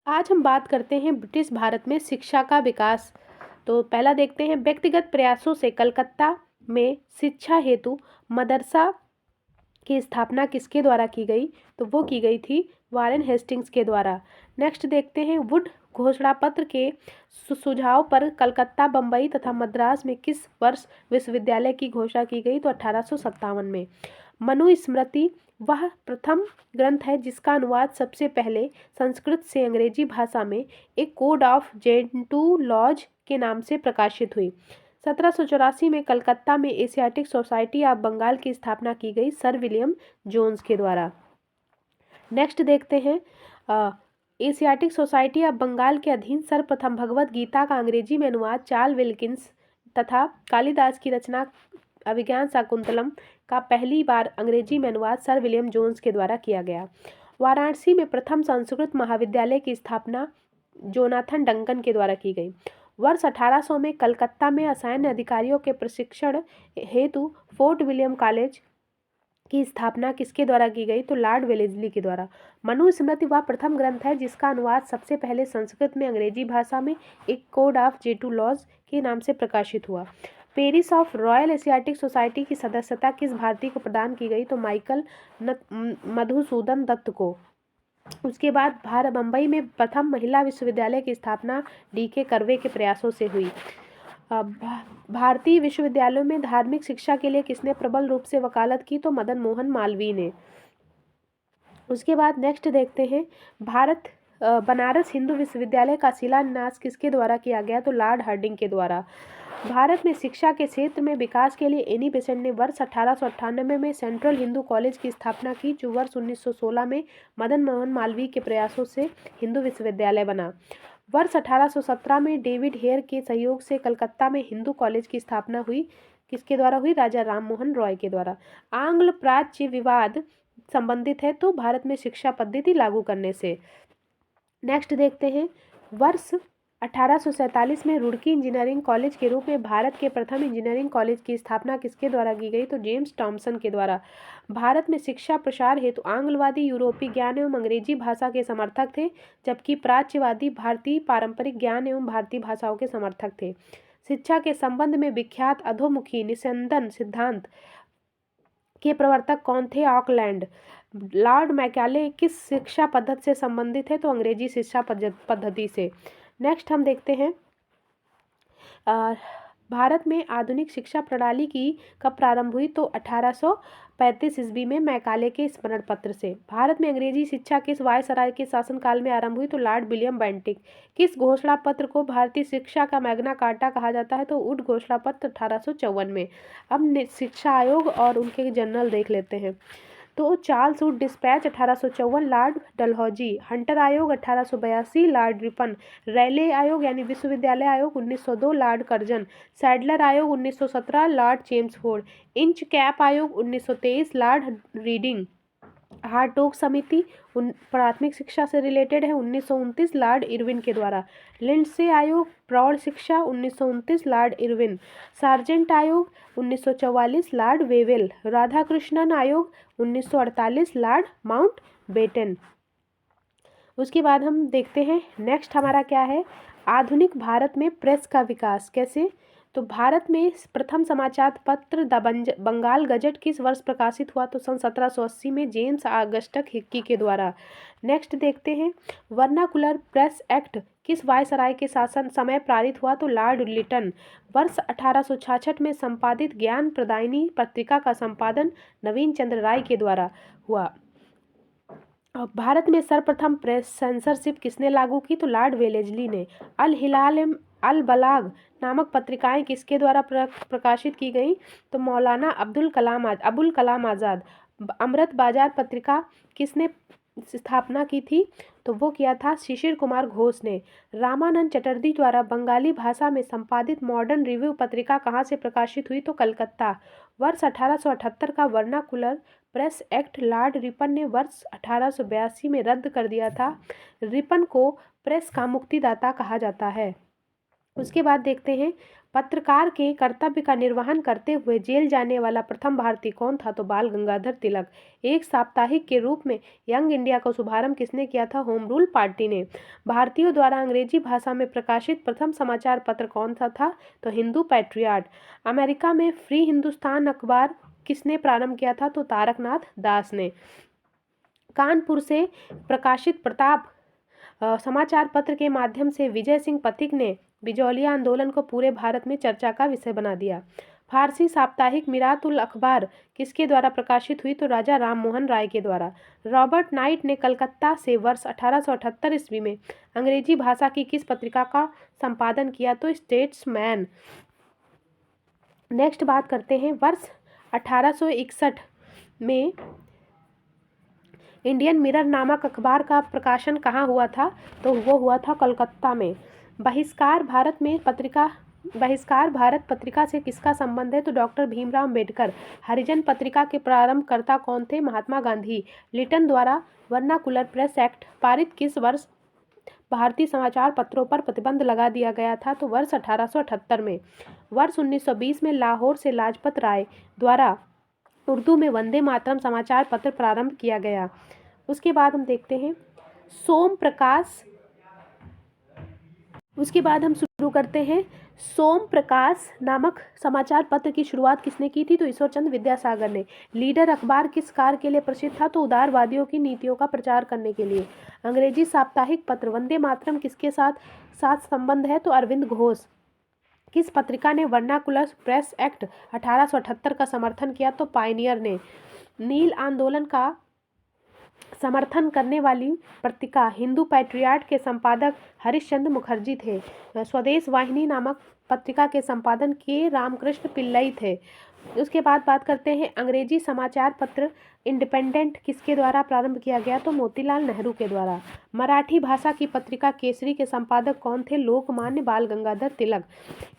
आज हम बात करते हैं ब्रिटिश भारत में शिक्षा का विकास। तो पहला देखते हैं, व्यक्तिगत प्रयासों से कलकत्ता में शिक्षा हेतु मदरसा की स्थापना किसके द्वारा की गई? तो वो की गई थी वारेन हेस्टिंग्स के द्वारा। नेक्स्ट देखते हैं, वुड घोषणा पत्र के सुझाव पर कलकत्ता, बम्बई तथा मद्रास में किस वर्ष विश्वविद्यालय की घोषणा की गई? तो 1857 में। मनुस्मृति वह प्रथम ग्रंथ है जिसका अनुवाद सबसे पहले संस्कृत से अंग्रेजी भाषा में एक कोड ऑफ जेंटुलॉज के नाम से प्रकाशित हुई। 1784 में कलकत्ता में एशियाटिक सोसाइटी ऑफ बंगाल की स्थापना की गई सर विलियम जोन्स के द्वारा। नेक्स्ट देखते हैं, एशियाटिक सोसाइटी ऑफ बंगाल के अधीन सर्वप्रथम भगवत गीता का अंग्रेजी में अनुवाद चार्ल्स विल्किंस तथा कालिदास की रचना अभिज्ञान शाकुंतलम का पहली बार अंग्रेजी में अनुवाद सर विलियम जोन्स के द्वारा किया गया। वाराणसी में प्रथम संस्कृत महाविद्यालय की स्थापना जोनाथन डंकन के द्वारा की गई। वर्ष 1800 में कलकत्ता में असैन्य अधिकारियों के प्रशिक्षण हेतु फोर्ट विलियम कॉलेज की स्थापना किसके द्वारा की गई? तो लॉर्ड वेलेस्ली के द्वारा। मनुस्मृति वह प्रथम ग्रंथ है जिसका अनुवाद सबसे पहले संस्कृत में अंग्रेजी भाषा में एक कोड ऑफ जेंटुलॉज के नाम से प्रकाशित हुआ। Paris of royal Asiatic society की सदस्यता किस भारतीय को प्रदान की गई? तो माइकल मधुसूदन दत्त को। उसके बाद बम्बई में प्रथम महिला विश्वविद्यालय की स्थापना डीके कर्वे के प्रयासों से हुई। भारतीय विश्वविद्यालयों में धार्मिक शिक्षा के लिए किसने प्रबल रूप से वकालत की? तो मदन मोहन मालवीय ने। उसके बाद नेक्स्ट देखते हैं, बनारस हिंदू विश्वविद्यालय का शिलान्यास किसके द्वारा किया गया? तो लॉर्ड हार्डिंग के द्वारा। भारत में शिक्षा के क्षेत्र में विकास के लिए एनी बेसेंट ने वर्ष 1898 में सेंट्रल हिंदू कॉलेज की स्थापना की, जो वर्ष 1916 में मदन मोहन मालवीय के प्रयासों से हिंदू विश्वविद्यालय बना। वर्ष 1817 में डेविड हेयर के सहयोग से कलकत्ता में हिंदू कॉलेज की स्थापना हुई। किसके द्वारा हुई? राजा राम मोहन रॉय के द्वारा। आंग्ल प्राच्य विवाद संबंधित है तो भारत में शिक्षा पद्धति लागू करने से। नेक्स्ट देखते हैं, वर्ष 1847 में रुड़की इंजीनियरिंग कॉलेज के रूप में भारत के प्रथम इंजीनियरिंग कॉलेज की स्थापना किसके द्वारा की गई? तो जेम्स टॉमसन के द्वारा। भारत में शिक्षा प्रसार हेतु आंग्लवादी यूरोपीय ज्ञान एवं अंग्रेजी भाषा के समर्थक थे, जबकि प्राच्यवादी भारतीय पारंपरिक ज्ञान एवं भारतीय भाषाओं के समर्थक थे। शिक्षा के संबंध में विख्यात अधोमुखी निस्यंदन सिद्धांत के प्रवर्तक कौन थे? ऑकलैंड। लॉर्ड मैकाले किस शिक्षा पद्धति से संबंधित है? तो अंग्रेजी शिक्षा पद्धति से। नेक्स्ट हम देखते हैं, भारत में आधुनिक शिक्षा प्रणाली की कब प्रारंभ हुई? तो 1835 ईस्वी में मैकाले के स्मरण पत्र से। भारत में अंग्रेजी शिक्षा किस वायसराय के शासनकाल में आरंभ हुई? तो लॉर्ड विलियम बेंटिक। किस घोषणा पत्र को भारतीय शिक्षा का मैग्ना कार्टा कहा जाता है? तो वुड घोषणा पत्र 1854 में। अब शिक्षा आयोग और उनके जनरल देख लेते हैं। तो Charles Wood dispatch 1854, Lord Dalhousie. Hunter आयोग 1882, लॉर्ड रिपन। रैले आयोग यानी विश्वविद्यालय आयोग 1902, लॉर्ड कर्जन। सैडलर आयोग 1917, लॉर्ड चेम्सफोर्ड। इंच कैप आयोग 1923, लॉर्ड रीडिंग। हार्टोग समिति प्राथमिक शिक्षा से रिलेटेड है, 1929, लॉर्ड इरविन के द्वारा। लिंडसे आयोग प्रौढ़ शिक्षा 1929, लॉर्ड इरविन। सार्जेंट आयोग 1944, लॉर्ड वेवेल। राधाकृष्णन आयोग 1948, लॉर्ड माउंट बेटन। उसके बाद हम देखते हैं, नेक्स्ट हमारा क्या है, आधुनिक भारत में प्रेस का विकास कैसे? तो भारत में प्रथम समाचार पत्र द बंगाल गजट किस वर्ष प्रकाशित हुआ? तो सन 1780 में जेम्स ऑगस्टस हिक्की के द्वारा। नेक्स्ट देखते हैं, वर्नाकुलर प्रेस एक्ट किस वायसराय के शासन समय पारित हुआ? तो लॉर्ड लिटन। वर्ष 1866 में संपादित ज्ञान प्रदायिनी पत्रिका का संपादन नवीन चंद्र राय के द्वारा हुआ। भारत में सर्वप्रथम प्रेस सेंसरशिप किसने लागू की? तो लॉर्ड वेलेस्ली ने। अल हिलाल अल बलाग नामक पत्रिकाएं किसके द्वारा प्रकाशित की गई? तो मौलाना अबुल कलाम आज़ाद। अमृत बाजार पत्रिका किसने स्थापना की थी? तो वो किया था शिशिर कुमार घोष ने। रामानंद चटर्जी द्वारा बंगाली भाषा में संपादित मॉडर्न रिव्यू पत्रिका कहाँ से प्रकाशित हुई? तो कलकत्ता। वर्ष 1878 का vernacular press act Lord Ripon ने वर्ष 1882 में रद्द कर दिया था। रिपन को प्रेस का मुक्तिदाता कहा जाता है। उसके बाद देखते हैं, पत्रकार के कर्तव्य का निर्वहन करते हुए जेल जाने वाला प्रथम भारतीय कौन था? तो बाल गंगाधर तिलक। एक साप्ताहिक के रूप में यंग इंडिया का शुभारंभ किसने किया था? होम रूल पार्टी ने। भारतीयों द्वारा अंग्रेजी भाषा में प्रकाशित प्रथम समाचार पत्र कौन सा था? तो हिंदू पैट्रियट। अमेरिका में फ्री हिंदुस्तान अखबार किसने प्रारंभ किया था? तो तारकनाथ दास ने। कानपुर से प्रकाशित प्रताप समाचार पत्र के माध्यम से विजय सिंह पथिक ने बिजौलिया आंदोलन को पूरे भारत में चर्चा का विषय बना दिया। फारसी साप्ताहिक मिरातुल अखबार किसके द्वारा प्रकाशित हुई? तो राजा राममोहन राय के द्वारा। रॉबर्ट नाइट ने कलकत्ता से वर्ष 1878 ईस्वी में अंग्रेजी भाषा की किस पत्रिका का संपादन किया? तो स्टेट्समैन। नेक्स्ट बात करते हैं, वर्ष 1861 में इंडियन मिरर नामक अखबार का प्रकाशन कहाँ हुआ था? तो वो हुआ था कलकत्ता में। बहिष्कार भारत पत्रिका से किसका संबंध है? तो डॉक्टर भीमराव अम्बेडकर। हरिजन पत्रिका के प्रारंभकर्ता कौन थे? महात्मा गांधी। लिटन द्वारा वर्नाकुलर प्रेस एक्ट पारित किस वर्ष भारतीय समाचार पत्रों पर प्रतिबंध लगा दिया गया था? तो वर्ष 1878 में। वर्ष 1920 में लाहौर से लाजपत राय द्वारा उर्दू में वंदे मातरम समाचार पत्र प्रारंभ किया गया। उसके बाद हम देखते हैं शुरू करते हैं सोम प्रकाश नामक समाचार पत्र की शुरुआत किसने की थी? तो ईश्वरचंद्र विद्यासागर ने। लीडर अखबार किस कार्य के लिए प्रसिद्ध था? तो उदारवादियों की नीतियों का प्रचार करने के लिए। अंग्रेजी साप्ताहिक पत्र वंदे मातरम किसके साथ संबंध है? तो अरविंद घोष। किस पत्रिका ने वर्नाकुलर प्रेस एक्ट 1878 का समर्थन किया? तो पायनियर ने। नील आंदोलन का समर्थन करने वाली पत्रिका हिंदू पैट्रियट के संपादक हरिश्चंद्र मुखर्जी थे। स्वदेश वाहिनी नामक पत्रिका के संपादन के रामकृष्ण पिल्लई थे। उसके बाद बात करते हैं अंग्रेजी समाचार पत्र इंडिपेंडेंट किसके द्वारा प्रारंभ किया गया? तो मोतीलाल नेहरू के द्वारा। मराठी भाषा की पत्रिका केसरी के संपादक कौन थे? लोकमान्य बाल गंगाधर तिलक।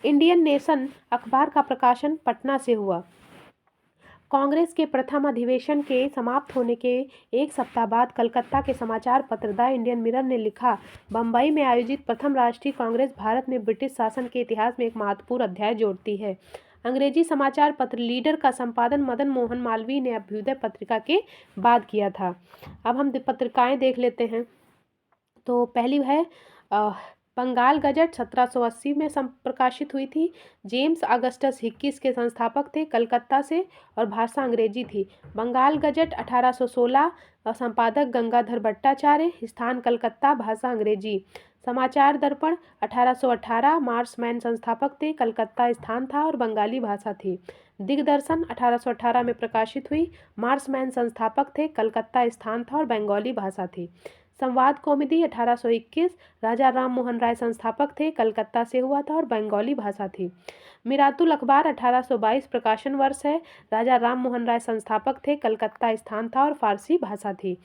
इंडियन नेशन अखबार का प्रकाशन पटना से हुआ। कांग्रेस के प्रथम अधिवेशन के समाप्त होने के एक सप्ताह बाद कलकत्ता के समाचार पत्र द इंडियन मिरर ने लिखा, बम्बई में आयोजित प्रथम राष्ट्रीय कांग्रेस भारत में ब्रिटिश शासन के इतिहास में एक महत्वपूर्ण अध्याय जोड़ती है। अंग्रेजी समाचार पत्र लीडर का संपादन मदन मोहन मालवीय ने अभ्युदय पत्रिका के बाद किया था। अब हम पत्रिकाएं देख लेते हैं। तो पहली है बंगाल गजट 1780 में प्रकाशित हुई थी। जेम्स अगस्टस हिक्किस के संस्थापक थे, कलकत्ता से, और भाषा अंग्रेजी थी। बंगाल गजट 1816 संपादक गंगाधर भट्टाचार्य, स्थान कलकत्ता, भाषा अंग्रेजी। समाचार दर्पण 1818 मार्समैन संस्थापक थे, कलकत्ता स्थान था और बंगाली भाषा थी। दिग्दर्शन 1818 में प्रकाशित हुई, मार्समैन संस्थापक थे, कलकत्ता स्थान था और बंगाली भाषा थी। संवाद कौमुदी 1821 राजा राम मोहन राय संस्थापक थे, कलकत्ता से हुआ था और बंगाली भाषा थी। मिरातुल अखबार 1822 प्रकाशन वर्ष है, राजा राम मोहन राय संस्थापक थे, कलकत्ता स्थान था और फारसी भाषा थी।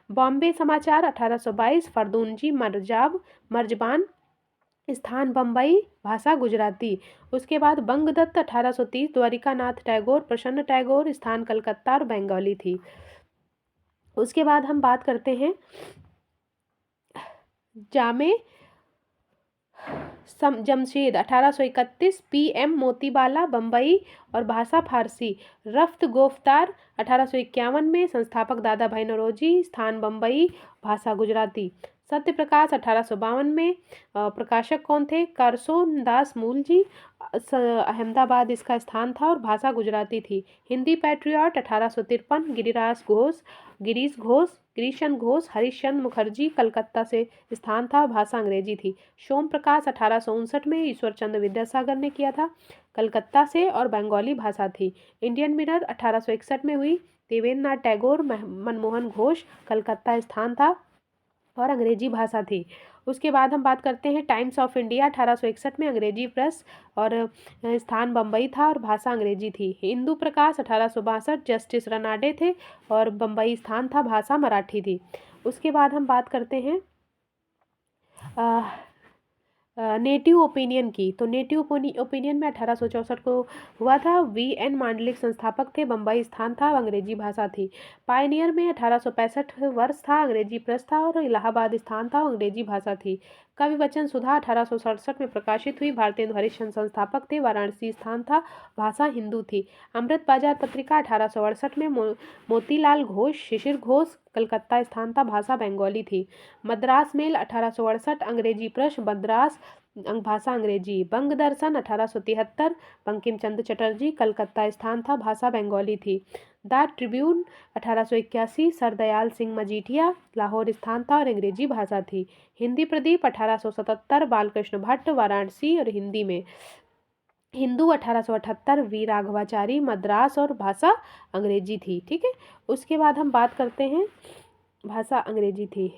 बॉम्बे समाचार 1822 फरदूनजी मर्जबान, स्थान बम्बई, भाषा गुजराती। उसके बाद बंगदत्त 1830 द्वारिकानाथ टैगोर, प्रसन्न टैगोर, स्थान कलकत्ता और बंगाली थी। उसके बाद हम बात करते हैं जामे जमशेद 1831 पीएम मोतीबाला, बम्बई और भाषा फारसी। रफ्त गोफ्तार 1851 में, संस्थापक दादा भाई नौरोजी, स्थान बम्बई, भाषा गुजराती। सत्य प्रकाश 1852 में, प्रकाशक कौन थे? करसो दास मूल जी, अहमदाबाद इसका स्थान था और भाषा गुजराती थी। हिंदी पैट्रियट 1853 गिरीशन घोष, हरिश्चंद्र मुखर्जी, कलकत्ता से, स्थान था, भाषा अंग्रेजी थी। सोम प्रकाश 1859 में ईश्वरचंद्र विद्यासागर ने किया था, कलकत्ता से, और बंगाली भाषा थी। इंडियन मिरर 1861 में हुई, देवेंद्रनाथ टैगोर, मनमोहन घोष, कलकत्ता स्थान था और अंग्रेजी भाषा थी। उसके बाद हम बात करते हैं टाइम्स ऑफ इंडिया 1861 में, अंग्रेजी प्रेस और स्थान बम्बई था और भाषा अंग्रेजी थी। हिंदू प्रकाश 1862 जस्टिस रनाडे थे और बम्बई स्थान था, भाषा मराठी थी। उसके बाद हम बात करते हैं नेटिव ओपिनियन की, तो नेटिव ओपिनियन में 1864 को हुआ था। वी.एन. मांडलिक संस्थापक थे, बम्बई स्थान था, अंग्रेजी भाषा थी। पायनियर में 1865 वर्ष था, अंग्रेजी प्रेस था, और इलाहाबाद स्थान था, अंग्रेजी भाषा थी। कवि वचन सुधा 1867 में प्रकाशित हुई, भारतेंदु हरिश्चंद्र संस्थापक थे, वाराणसी स्थान था, भाषा हिंदू थी। अमृत बाजार पत्रिका 1868 में मोतीलाल घोष, शिशिर घोष, कलकत्ता स्थान था, भाषा बंगाली थी। मद्रास मेल 1868, अंग्रेजी प्रेस, मद्रास, भाषा अंग्रेजी। बंग दर्शन 1873, बंकिम चंद्र चटर्जी, कलकत्ता स्थान था, भाषा बंगाली थी। द ट्रिब्यून 1881, सरदयाल सिंह मजीठिया, लाहौर स्थान था और अंग्रेजी भाषा थी। हिंदी प्रदीप 1877, बालकृष्ण भट्ट, वाराणसी और हिंदी में। हिंदू 1878, वी राघवाचारी, मद्रास और भाषा अंग्रेजी थी। ठीक है, उसके बाद हम बात करते हैं, भाषा अंग्रेजी थी।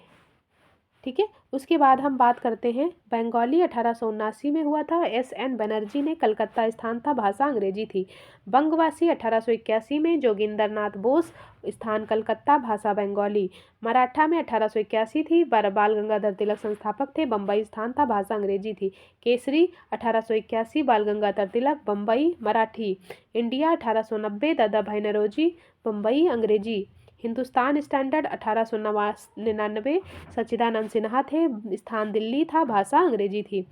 ठीक है, उसके बाद हम बात करते हैं बंगाली 1879 में हुआ था, S.N. बनर्जी ने, कलकत्ता स्थान था, भाषा अंग्रेजी थी। बंगवासी 1881 में, जोगिंदर नाथ बोस, स्थान कलकत्ता, भाषा बंगाली। मराठा में 1881 थी, बाल गंगाधर तिलक संस्थापक थे, बम्बई स्थान था, भाषा अंग्रेजी थी। केसरी 1881, बाल गंगाधर तिलक, बम्बई, मराठी। इंडिया 1890, दादा भाई नौरोजी, बम्बई, अंग्रेजी। हिंदुस्तान स्टैंडर्ड 1899, सच्चिदानंद सिन्हा थे, स्थान दिल्ली था, भाषा अंग्रेजी थी।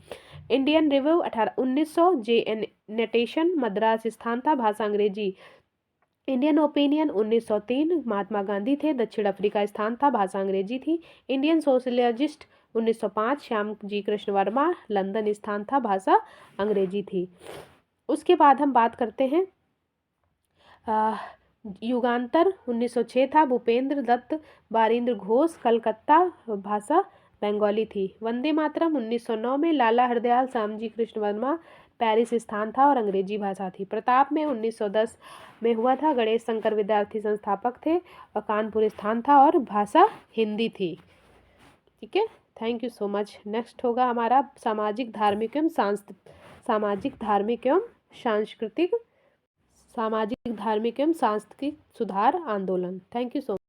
Indian review 1900, J.N. Natesan, Madras स्थान था, भाषा अंग्रेजी। इंडियन ओपिनियन 1903, महात्मा गांधी थे, दक्षिण अफ्रीका स्थान था, भाषा अंग्रेजी थी। Indian socialist 1905, Shyam ji Krishna Verma, London स्थान था, भाषा अंग्रेजी थी। उसके बाद हम बात करते हैं युगांतर 1906 था, भूपेंद्र दत्त, बारिंद्र घोष, कलकत्ता, भाषा बंगाली थी। वंदे मातरम 1909 में, लाला हरदयाल, श्यामजी कृष्ण वर्मा, पेरिस स्थान था और अंग्रेजी भाषा थी। प्रताप में 1910 में हुआ था, गणेश शंकर विद्यार्थी संस्थापक थे और कानपुर स्थान था और भाषा हिंदी थी। ठीक है, thank you so much. Next होगा हमारा सामाजिक धार्मिक एवं सांस्कृतिक सुधार आंदोलन। Thank you so much.